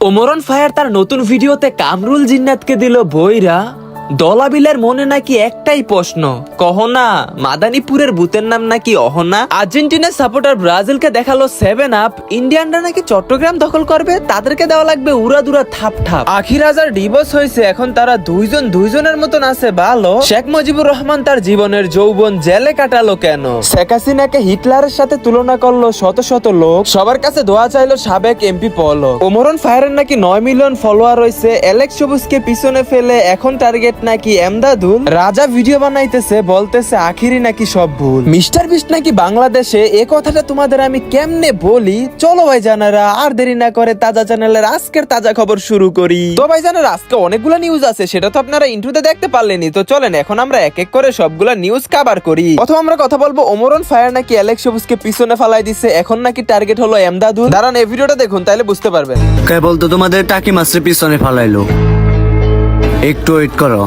ওমরন fire তার নতুন ভিডিওতে কামরুল জিন্নাতকে দিল বইরা। দলাবিলের মনে নাকি একটাই প্রশ্ন, কহনা মাদারীপুরের ভূতের নাম নাকি অহনা। আর্জেন্টিনার সাপোর্টার ব্রাজিলকে দেখালো 7 আপ। ইন্ডিয়ানরা নাকি চট্টগ্রাম দখল করবে, তাদেরকে দেওয়া লাগবে উড়াদুরা থাপ ঠাপ। আখির হাজার ডিভোর্স হয়েছে, এখন তারা দুইজনের মতন আছে ভালো। শেখ মুজিবুর রহমান তার জীবনের যৌবন জেলে কাটালো কেন? শেখ হাসিনাকে হিটলারের সাথে তুলনা করলো শত শত লোক। সবার কাছে দোয়া চাইলো সাবেক এমপি পলক। ওমরন ফায়ারের নাকি 9 মিলিয়ন ফলোয়ার রয়েছে। অ্যালেক্স সবুজকে পিছনে ফেলে এখন টার্গেট নাকি এমদাদুল। রাজা ভিডিও বানাইতেছে, বলতেছে আখিরি নাকি সব ভুল। মিস্টার বিস্ট নাকি বাংলাদেশে। এ কথাটা তোমাদের আমি কেমনে বলি, চলো ভাই জানারা আর দেরি না করে তাজা চ্যানেলের আজকের তাজা খবর শুরু করি। তো ভাই জানারা আজকে অনেকগুলো নিউজ আছে, সেটা তো আপনারা ইন্ট্রোতে দেখতে পারলেনি। তো চলেন এখন আমরা এক এক করে সবগুলা নিউজ কভার করি। প্রথম আমরা কথা বলবো ওমরন ফায়ার নাকি অ্যালেক্স সবুজকে পিছনে ফালাই দিছে, এখন নাকি টার্গেট হলো এমদাদুল। দাঁড়ান এই ভিডিওটা দেখুন, তাহলে বুঝতে পারবেন। কেবল তো তোমাদের টাকি মাস্টার পিছনে ফালাইলো, একটু ওয়েট করো।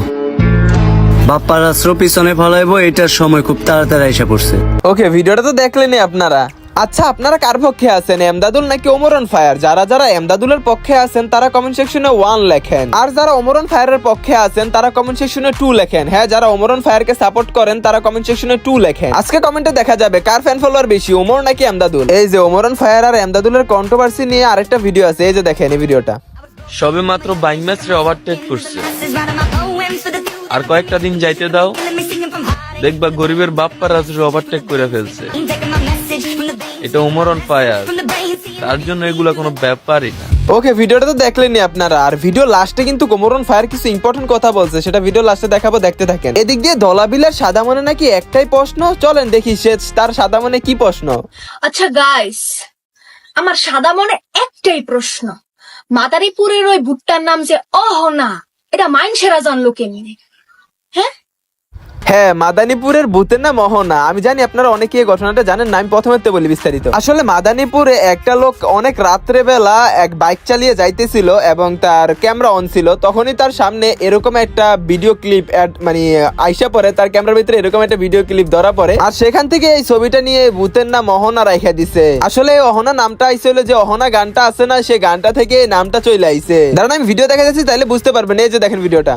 বাপ্পার রাস্ত্র পিছনে ফালাইবো, এটার সময় খুব তাড়াতাড়ি এসে পড়ছে। ওকে, ভিডিওটা তো দেখলেনই আপনারা। আচ্ছা, আপনারা কার পক্ষে আছেন, এমদাদুল নাকি ওমরন ফায়ার? যারা এমদাদুলের পক্ষে আছেন তারা কমেন্ট সেকশনে 1 লেখেন, আর যারা ওমরন ফায়ারের পক্ষে আছেন তারা কমেন্ট সেকশনে 2 লেখেন। হ্যাঁ, যারা ওমরন ফায়ারকে সাপোর্ট করেন তারা কমেন্ট সেকশনে 2 লেখেন। আজকে কমেন্টে দেখা যাবে কার ফ্যান ফলোয়ার বেশি, ওমর নাকি এমদাদুল। এই যে ওমরন ফায়ার আর এমদাদুলের কন্ট্রোভার্সি নিয়ে আরেকটা ভিডিও আছে, এই যে দেখেন এই ভিডিওটা। সবে মাত্র 22 ম্যাচে ওভারটেক করছে, আর কয়েকটা দিন যাইতে দাও, দেখবা গরিবের বাপ্পা রাজরে ওভারটেক করে ফেলছে। এটা ওমরন ফায়ার, তার জন্য এগুলা কোনো ব্যাপারই না। ওকে, ভিডিওটা তো দেখলেনই আপনারা। আর ভিডিও লাস্টে কিন্তু ওমরন ফায়ার কিছু ইম্পর্টেন্ট কথা বলছে, সেটা ভিডিও লাস্টে দেখাবো, দেখতে থাকেন। এদিক দিয়ে দলাবিলের সাদা মনে নাকি একটাই প্রশ্ন, চলেন দেখি সে তার সাদা মনে কি প্রশ্ন। আচ্ছা গাইস, আমার সাদা মনে একটাই প্রশ্ন, মাদারীপুরের ওই ভুট্টার নাম যে অহনা, এটা মাইনসেরা জানলো কেমনে? হ্যাঁ, মাদারীপুরের ভূতের নাম অহনা। আমি জানি আপনারা অনেকে এই ঘটনাটা জানেন না, আমি প্রথমে বলি বিস্তারিত। আসলে মাদারীপুরে একটা লোক অনেক রাত্রে বেলা এক বাইক চালিয়ে যাইতেছিল এবং তার ক্যামেরা অন ছিল। তখনই তার সামনে এরকম একটা ভিডিও ক্লিপ মানে আইসা পড়ে, তার ক্যামেরার ভিতরে এরকম একটা ভিডিও ক্লিপ ধরা পড়ে। আর সেখান থেকে এই ছবিটা নিয়ে ভূতের নাম অহনা রাখা দিছে। আসলে অহনা নামটা আইছিল যে অহনা গানটা আছে না, সেই গানটা থেকে এই নামটা চলে আইছে। দাঁড়ান আমি ভিডিও দেখা যাচ্ছি, তাইলে বুঝতে পারবেন। এই যে দেখেন ভিডিওটা।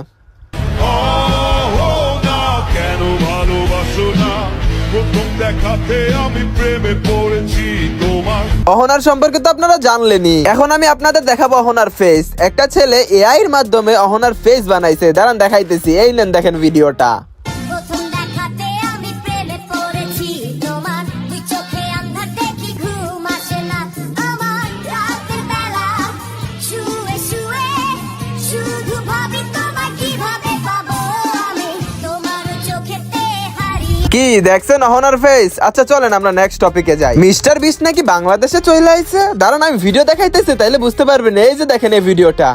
অহনার সম্পর্কে তো আপনারা জানলেনই, এখন আমি আপনাদের দেখাবো অহনার ফেস। একটা ছেলে এআই এর মাধ্যমে অহনার ফেস বানাইছে, দাঁড়ান দেখাইতেছি। এই নেন দেখেন ভিডিওটা। কি দেখছেন অহনার ফেস? আচ্ছা চলেন আমরা নেক্সট টপিকে যাই। মিস্টার বিস্ট নাকি বাংলাদেশে চলে আইছে, দাঁড়ান আমি ভিডিও দেখাইতেছি, তাইলে বুঝতে পারবেন। এই যে দেখেন এই ভিডিওটা।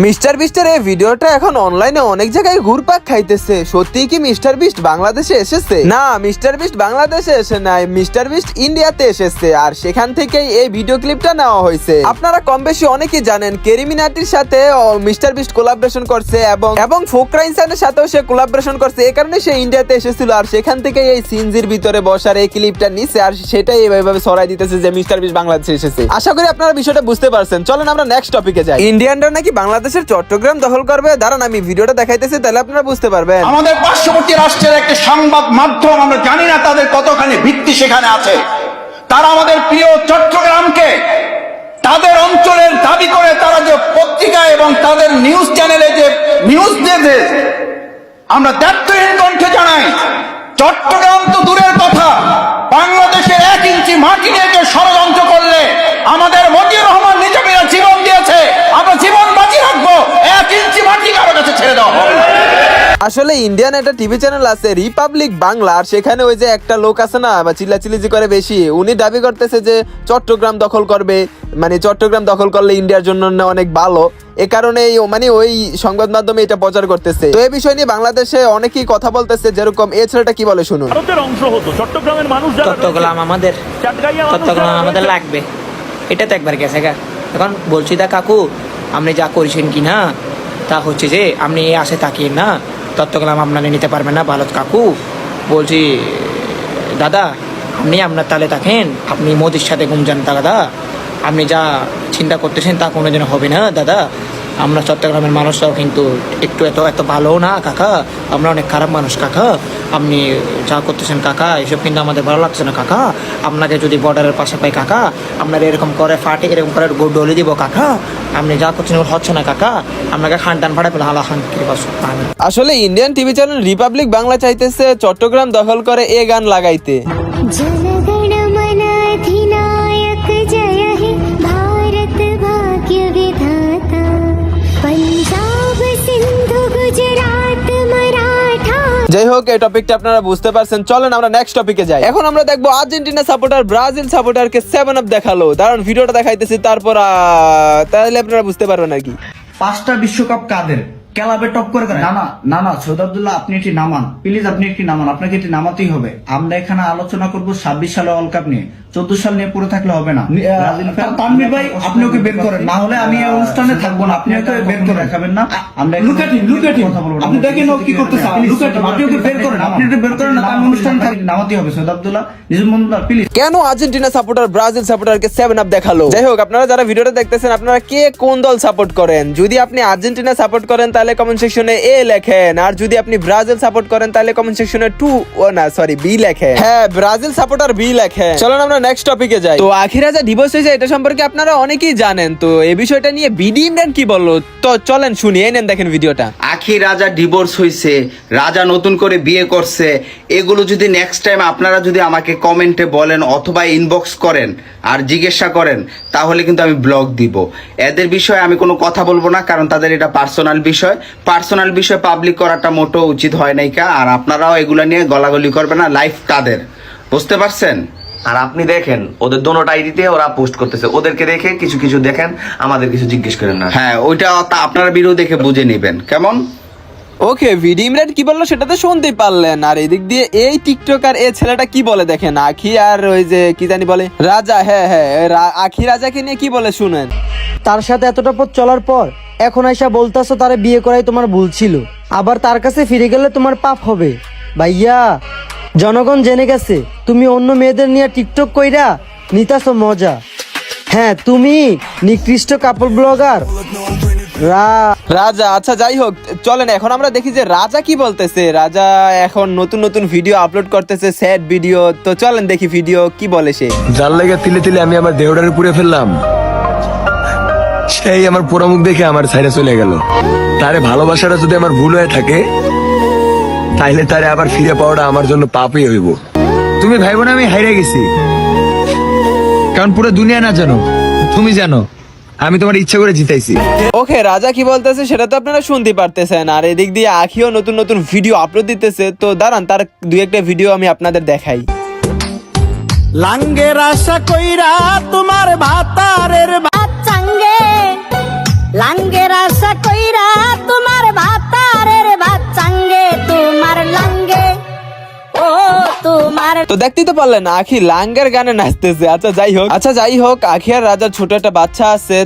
মিস্টার বিস্টের এই ভিডিওটা এখন অনলাইনে অনেক জায়গায় ঘুরপাক খাইতেছে। সত্যি কি মিস্টার বিস্ট বাংলাদেশে এসেছে? না, মিস্টার বিস্ট বাংলাদেশে এসে নাই, মিস্টার বিস্ট ইন্ডিয়াতে এসেছে, আর সেখান থেকেই এই ভিডিও ক্লিপটা নেওয়া হয়েছে। আপনারা কম বেশি অনেকেই জানেন কেরিমিনাটির সাথে মিস্টার বিস্ট কোলাবরেশন করছে এবং ফোকরা ইনসানের সাথেও সে কোলাবরেশন করছে। এই কারণে সে ইন্ডিয়াতে এসেছিল, আর সেখান থেকে এই সিনজির ভিতরে বসার এই ক্লিপটা নিছে, আর সেটাই এইভাবে ছড়াই দিতেছে যে মিস্টার বিস্ট বাংলাদেশে এসেছে। আশা করি আপনারা বিষয়টা বুঝতে পারছেন। চলেন আমরা নেক্সট টপিকে যাই। ইন্ডিয়ানরা নাকি বাংলাদেশের চট্টগ্রাম দখল করবে, দাঁড়ান আমি ভিডিওটা দেখাইতেছি, তাহলে আপনারা বুঝতে পারবেন। আমাদের পার্শ্ববর্তী রাষ্ট্রের একটি সংবাদ মাধ্যম, আমরা জানি না তাদের কতখানি ভিত্তি সেখানে আছে, তারা আমাদের প্রিয় চট্টগ্রামকে তাদের অঞ্চলের দাবি করে তারা যে পত্রিকা এবং তাদের নিউজ চ্যানেলে যে নিউজ দিয়েছে, আমরা দায়িত্বহীন কণ্ঠে জানাই, চট্টগ্রাম তো দূরের কথা, বাংলাদেশের 1 ইঞ্চি মাটি নিয়ে ষড়যন্ত্র করলে আমাদের মজিবুর রহমান নিজামীরা জীবন দিয়েছে, আমরা জীবন বাজি রাখবো, 1 ইঞ্চি মাটি কারো কাছে ছেড়ে দেওয়া হবে। আসলে ইন্ডিয়ান একটা টিভি চ্যানেল আছে রিপাবলিক বাংলা, আর সেখানে ওই যে একটা লোক আছে না বা চিল্লাচিল্লি করে বেশি, উনি দাবি করতেছে যে চট্টগ্রাম দখল করবে, মানে চট্টগ্রাম দখল করলে ইন্ডিয়ার জন্য অনেক ভালো। এ কারণে মানে ওই সংবাদ মাধ্যমে এটা প্রচার করতেছে। তো এই বিষয় নিয়ে বাংলাদেশে অনেকেই কথা বলতেছে, যেরকম এই ছেলেটা কি বলে শুনুন। ভারতের অংশ হতো চট্টগ্রামের মানুষ, চট্টগ্রাম আমাদের লাগবে, এটা তো একবার গেছে গা। এখন বলছি দা কাকু, আপনি যা করছেন কি না, তা হচ্ছে যে আপনি এই আসে তাকিয়ে না, চট্টগ্রাম আপনারা নিতে পারবেন না ভারত কাকু। বলছি দাদা আপনি আপনার তালে থাকেন, আপনি মোদির সাথে ঘুম যান দাদা, আপনি যা চিন্তা করতেছেন তা কোনোদিন হবে না দাদা। আমরা চট্টগ্রামের মানুষরাও কিন্তু একটু এত ভালো না কাকা, আমরা অনেক খারাপ মানুষ কাকা। আপনি যা করতেছেন কাকা এসব কিন্তু আমাদের ভালো লাগছে না কাকা। আপনাকে যদি বর্ডারের পাশে পাই কাকা, আপনার এরকম করে ফাটে এরকম করে ডলে দিব কাকা। আপনি যা করছেন ওর হচ্ছে না কাকা, আপনাকে খান টান ফাটাই পেলে হালা খান পানি। আসলে Indian TV channel Republic Bangla চাইতেছে চট্টগ্রাম দখল করে এ গান লাগাইতে। जनगण मन अधिनायक जय हे भारत भाग्य विधाता पंजाब सिंधु गुजरात मराठा। যাই হোক এই টপিকটা আপনারা বুঝতে পারছেন, চলেন আমরা নেক্সট টপিকে যাই। এখন আমরা দেখবো আর্জেন্টিনা সাপোর্টার ব্রাজিল সাপোর্টারকে 7 আপ দেখালো। দাঁড়ান ভিডিওটা দেখাইতেছি, তারপর তাহলে আপনারা বুঝতে পারবেন নাকি। 5টা বিশ্বকাপ কাদের ক্লাবে টপ করে করে? না সৈয়দ আব্দুল্লাহ আপনি এটি নামান প্লিজ, আপনি একটি নামান, আপনাকে এটি নামাতেই হবে। আমরা এখানে আলোচনা করব 26 সালে ওয়ার্ল্ড কাপ নিয়ে, 14 সাল নিয়ে পড়ে থাকলে হবে না। তানভীর ভাই আপনি ওকে বের করেন, না হলে আমি এই অনুষ্ঠানে থাকবো না। আপনি ওকে বের করে রাখাবেন না। আমরা আপনি দেখেন ও কি করতেছে, আপনি ওকে বের করেন, আপনি ওকে বের করেন না, আমি অনুষ্ঠানে থাকি, নামাতেই হবে। সৈয়দ আব্দুল্লাহ নিজের মন্দা প্লিজ। কেন আর্জেন্টিনা সাপোর্টার ব্রাজিল সাপোর্টারকে 7 আপ দেখালো? যাই হোক আপনারা যারা ভিডিওটা দেখতেছেন আপনারা কে কোন দল সাপোর্ট করেন? যদি আপনি আর্জেন্টিনা সাপোর্ট করেন তাহলে কমেন্ট সেকশনে এ লেখেন, আর যদি আপনি ব্রাজিল সাপোর্ট করেন তাহলে কমেন্ট সেকশনে বি লেখেন। হ্যাঁ ব্রাজিল সাপোর্টার বি লেখেন। চলুন আমরা নেক্সট টপিকে যাই। তো আখি রাজা ডিভোর্স হয়েছে এটা সম্পর্কে আপনারা অনেকেই জানেন, তো এই বিষয়টা নিয়ে বিডি ইমরান কি বললো তো চলেন শুনি, এই নেন দেখেন ভিডিওটা। আখি রাজা ডিভোর্স হয়েছে, রাজা নতুন করে বিয়ে করছে, এগুলো যদি নেক্সট টাইম আপনারা যদি আমাকে কমেন্টে বলেন অথবা ইনবক্স করেন আর জিজ্ঞাসা করেন তাহলে কিন্তু আমি ব্লগ দিব। এদের বিষয়ে আমি কোনো কথা বলবো না, কারণ তাদের এটা পার্সোনাল বিষয় পাবলিক করাটা মোটেও উচিত হয় নাই কা। আর আপনারাও এগুলা নিয়ে গলাগলি করবেন না, লাইফ তাদের, বুঝতে পারছেন? আর আপনি দেখেন ওদের দোনোটা আইডিতে ওরা পোস্ট করতেছে, ওদেরকে দেখে কিছু দেখেন, আমাদের কিছু জিজ্ঞেস করেন না। হ্যাঁ ওইটা আপনারা ভিডিও দেখে বুঝে নেবেন কেমন। ওকে ভিডি ইমরান কি বললো সেটা তো শুনতেই পারলেন। আর এদিক দিয়ে এই টিকটকার এই ছেলেটা কি বলে দেখেন, আখি আর ওই যে কি জানি বলে রাজা, হ্যাঁ আখি রাজাকে নিয়ে কি বলে শুনেন। তার সাথে এতটা পথ চলার পর এখন আইসা বলতাছো তারে বিয়ে করাই তোমার ভুল ছিল, আবার তার কাছে ফিরে গেলে তোমার পাপ হবে। ভাইয়া জনগণ জেনে গেছে তুমি অন্য মেয়েদের নিয়ে টিকটক কইরা নিতাছো মজা। হ্যাঁ তুমি নিকৃষ্ট কাপড় ব্লগার রাজা। আচ্ছা যাই হোক চলেন এখন আমরা দেখি যে রাজা কি বলতেছে। রাজা এখন নতুন ভিডিও আপলোড করতেছে, স্যাড ভিডিও। তো চলেন দেখি ভিডিও কি বলে সে। যার লেগে তিলে আমি আমার দেহটারে পুড়ে ফেললাম, সেই আমার পোড়া মুখ দেখে আমার সাইডে চলে গেল। তারে ভালোবাসাটা যদি আমার ভুল হয়ে থাকে তাইলে তারে আবার ফিরে পাওয়াটা আমার জন্য পাপই হইব। তুমি ভাইব না আমি হাইরে গেছি, কারণ পুরো দুনিয়া না জানো, তুমি জানো আমি তোমার ইচ্ছা করে জিতাইছি। ওকে রাজা কি বলতেছে সেটা তো আপনারা শুনতে পারতেছেন। আর এদিক দিয়ে আখিও নতুন ভিডিও আপলোড দিতেছে। তো দাঁড়ান তার দুই একটা ভিডিও আমি আপনাদের দেখাই। লাঙ্গের আশা কইরা তোমার ভাতারের বাচ্চাঙ্গে লাঙ্গের আশা কইরা তোমার ভাতারের বাচ্চাঙ্গে তোমার লাঙ্গে ও তোমার। তো দেখতেই তো পারলেন আখি লাঙ্গের গানে নাচতেছে। আচ্ছা যাই হোক আখি আর রাজার ছোট একটা বাচ্চা আছে,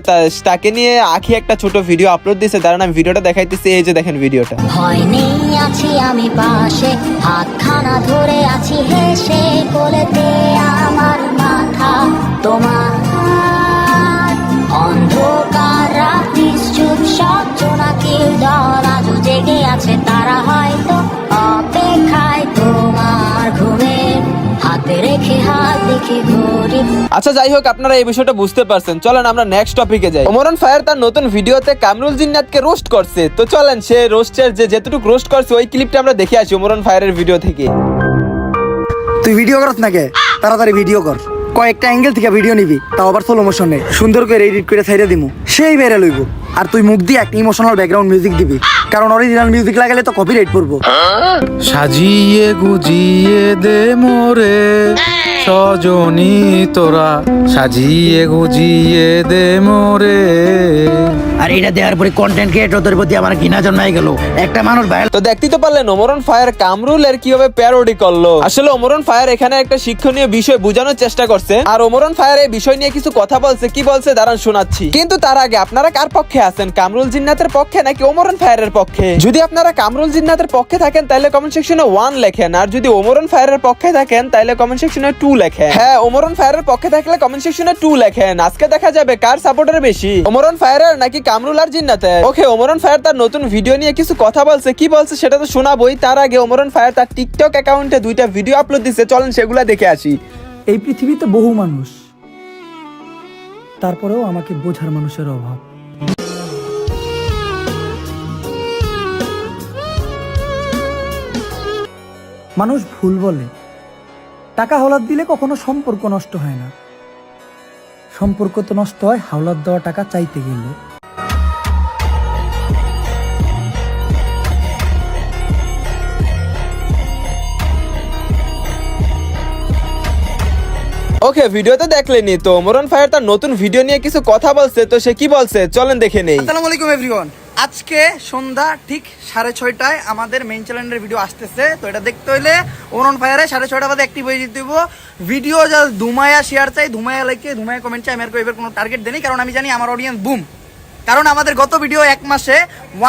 তাকে নিয়ে আখি একটা ছোট ভিডিও আপলোড দিয়েছে। দাঁড়ান আমি ভিডিওটা দেখাইতেছি, এই যে দেখেন ভিডিওটা। ভয় নেই আছি আমি পাশে, হাতখানা ধরে আছি হেসে, কোলেতে আমার মাথা তোমার। অন্ধকার রাত্রি চুপ সব জোনাকির দল আজও জেগে আছে, তারা হয়তো অপেক্ষায় তোমার ঘুমের হাতে রেখে হাত দেখে ঘড়ি। আচ্ছা যাই হোক আপনারা এই বিষয়টা বুঝতে পারছেন। চলেন আমরা নেক্সট টপিকে যাই। ওমরান ফায়ার তার নতুন ভিডিওতে কামরুল জিন্নাতকে রোস্ট করছে। তো চলেন সে রোস্টের যেটুকু রোস্ট করছে ওই ক্লিপটা আমরা দেখে আসি ওমরান ফায়ারের ভিডিও থেকে। তুই ভিডিও করছ নাকি? তাড়াতাড়ি ভিডিও কর, কয়েকটা অ্যাঙ্গেল থেকে ভিডিও নিবি, তাও আবার স্লো মোশনে সুন্দর করে এডিট করে ছাইড়া দিমু, সেই বেরে লইব। আর তুই মুখ দিয়ে একটা ইমোশনাল ব্যাকগ্রাউন্ড মিউজিক দিবি, কারণ অরিজিনাল মিউজিক লাগালে তো কপিরাইট পড়বো। সাজিয়ে গুজিয়ে দে মোরে সজনী তোরা, সাজিয়ে গুজিয়ে দে মোরে। আর এটা দেওয়ার পরে কন্টেন্ট ক্রিয়েটরদের প্রতি আমার ঘৃণা জন্মাই গেল। একটা মানুষ ভাইরাল। তো দেখতেই তো পারলেন ওমরান ফায়ার কামরুলের কিভাবে প্যারোডি করলো। আসলে ওমরান ফায়ার এখানে একটা শিক্ষণীয় বিষয় বোঝানোর চেষ্টা করছে। আর ওমরান ফায়ার এই বিষয় নিয়ে কিছু কথা বলছে। কি বলছে দাঁড়ান শোনাচ্ছি। কিন্তু তার আগে আপনারা কার পক্ষে আছেন, কামরুল জিন্নাতের পক্ষে নাকি ওমরন ফায়ারের পক্ষে? যদি আপনারা কামরুল জিন্নাতের পক্ষে থাকেন তাহলে কমেন্ট সেকশনে 1 লেখেন, আর যদি ওমরন ফায়ারের পক্ষে থাকেন তাহলে কমেন্ট সেকশনে 2 লেখেন। হ্যাঁ, ওমরন ফায়ারের পক্ষে থাকলে কমেন্ট সেকশনে 2 লেখেন। আজকে দেখা যাবে কার সাপোর্টার বেশি, ওমরন ফায়ারের নাকি কামরুল আর জিন্নাতের। ওকে, ওমরন ফায়ার তার নতুন ভিডিও নিয়ে কিছু কথা বলছে, কি বলছে সেটা তো শোনাবোই। তার আগে ওমরন ফায়ার তার টিকটক অ্যাকাউন্টে 2টা ভিডিও আপলোড দিচ্ছে, চলেন সেগুলা দেখে আসি। এই পৃথিবীতে বহু মানুষ, তারপরেও আমাকে বোঝার মানুষের অভাব। মানুষ ভুল বলে, টাকা হাওলাত দিলে কখনো সম্পর্ক নষ্ট হয় না, সম্পর্ক তো নষ্ট হয় হাওলাত দেওয়া টাকা চাইতে গেলে। ওকে, ভিডিওতে দেখলেনি তো ওমরন ফায়ার তার নতুন ভিডিও নিয়ে কিছু কথা বলছে, তো সে কি বলছে চলেন দেখে নেই। আসসালামু আলাইকুম এভরিওয়ান। আজকে সন্ধ্যা ঠিক 6:30টায় আমাদের মেইন চ্যানেলের ভিডিও আসতেছে। তো এটা দেখতে হইলে ওমরন ফায়ারে 6:30 বাজে অ্যাক্টিভ হয়ে যেতে হইব। ভিডিও জাস্ট ধুমায়া শেয়ার চাই, ধুমায়া লাইকে, ধুমায়া কমেন্ট চাই। আমি আর এবার কোনো টার্গেট দেই, কারণ আমি জানি আমার অডিয়েন্স বুম। কারণ আমাদের গত ভিডিও এক মাসে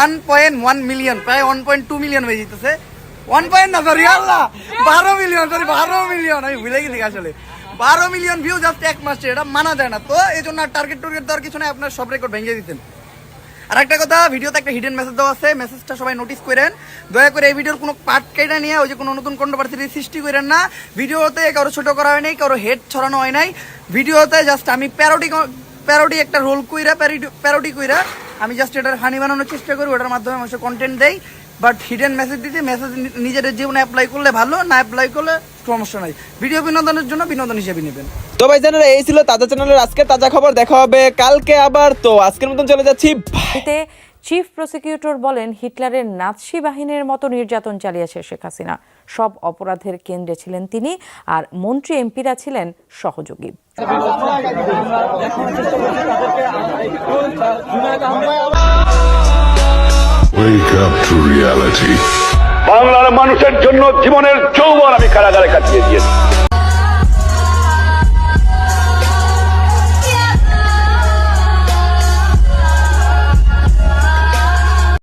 1.1 মিলিয়ন, প্রায় 1.2 মিলিয়ন হয়ে যেতেছে। 12 মিলিয়ন, আমি ভুলে গেছি আসলে। 12 মিলিয়ন ভিউ জাস্ট এক মাসে, এটা মানা যায় না। তো এই জন্য টার্গেট দেওয়ার কিছু নাই, আপনার সব রেকর্ড ভেঙে দিতেন। আর একটা কথা, ভিডিওতে একটা হিডেন মেসেজ দেওয়া আছে, মেসেজটা সবাই নোটিস করেন। দয়া করে এই ভিডিওর কোনো পার্ট কেটে নিয়ে ওই যে কোনো নতুন কন্ট্রোভার্সি সৃষ্টি করেন না। ভিডিওতে কারো ছোট করা হয় নাই, কারো হেড ছড়ানো হয় নাই। ভিডিওতে জাস্ট আমি প্যারোডি একটা রোল কইরা প্যারোডি কইরা আমি জাস্ট এটার হানি বানানোর চেষ্টা করি, ওটার মাধ্যমে মানুষের কন্টেন্ট দেই। বাট হিডেন মেসেজ দিতে, মেসেজ নিজের জীবনে অ্যাপ্লাই করলে ভালো, না অ্যাপ্লাই করলে সমস্যা নাই। ভিডিও বিনোদনের জন্য বিনোদন হিসেবে নেবেন। তো ভাই জানেন, এই ছিল তাজা চ্যানেলের আজকে তাজা খবর। দেখা হবে কালকে আবার। তো আজকের মতন চলে যাচ্ছি। চিফ প্রসিকিউটর বলেন, হিটলারের নাৎসি বাহিনীর মতো নির্যাতন চালিয়েছে শেখ হাসিনা, সব অপরাধের কেন্দ্রে ছিলেন তিনি, আর মন্ত্রী এমপিরা ছিলেন সহযোগী। বাংলার মানুষের জন্য জীবনের যৌবন আমি কারাগারে কাটিয়ে দিয়েছি।